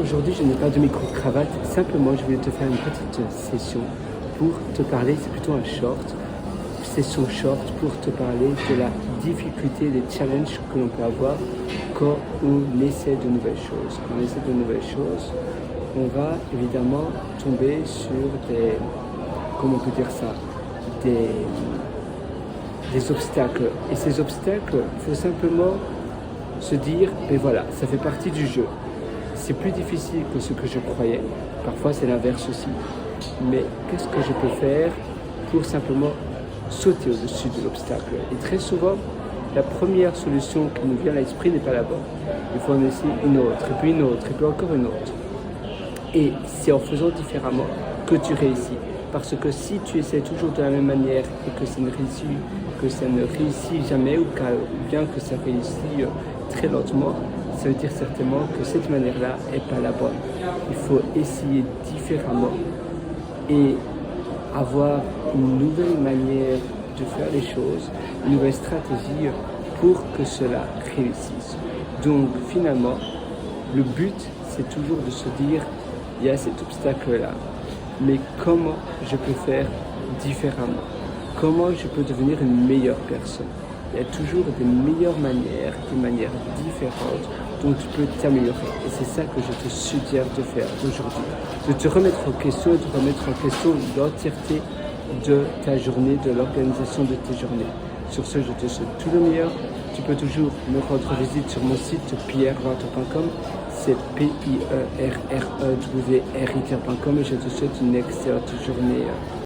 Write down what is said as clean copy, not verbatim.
Aujourd'hui, je n'ai pas de micro-cravate. Simplement, je voulais te faire une petite session pour te parler, c'est plutôt un short, session short pour te parler de la difficulté, des challenges que l'on peut avoir quand on essaie de nouvelles choses. Quand on essaie de nouvelles choses, on va évidemment tomber sur des, comment on peut dire ça, des obstacles. Et ces obstacles, il faut simplement se dire, mais voilà, ça fait partie du jeu. C'est plus difficile que ce que je croyais. Parfois, c'est l'inverse aussi. Mais qu'est-ce que je peux faire pour simplement sauter au-dessus de l'obstacle? Et très souvent, la première solution qui nous vient à l'esprit n'est pas la bonne. Il faut en essayer une autre, et puis une autre, et puis encore une autre. Et c'est en faisant différemment que tu réussis. Parce que si tu essaies toujours de la même manière et que ça ne réussit jamais, ou bien que ça réussit très lentement, ça veut dire certainement que cette manière-là n'est pas la bonne. Il faut essayer différemment et avoir une nouvelle manière de faire les choses, une nouvelle stratégie pour que cela réussisse. Donc finalement, le but, c'est toujours de se dire, il y a cet obstacle-là, mais comment je peux faire différemment? Comment je peux devenir une meilleure personne? Il y a toujours des meilleures manières, des manières différentes dont tu peux t'améliorer. Et c'est ça que je te suggère de faire aujourd'hui. De te remettre en question, de remettre en question l'entièreté de ta journée, de l'organisation de tes journées. Sur ce, je te souhaite tout le meilleur. Tu peux toujours me rendre visite sur mon site pierrewouter.com. C'est pierrewouter.com et je te souhaite une excellente journée.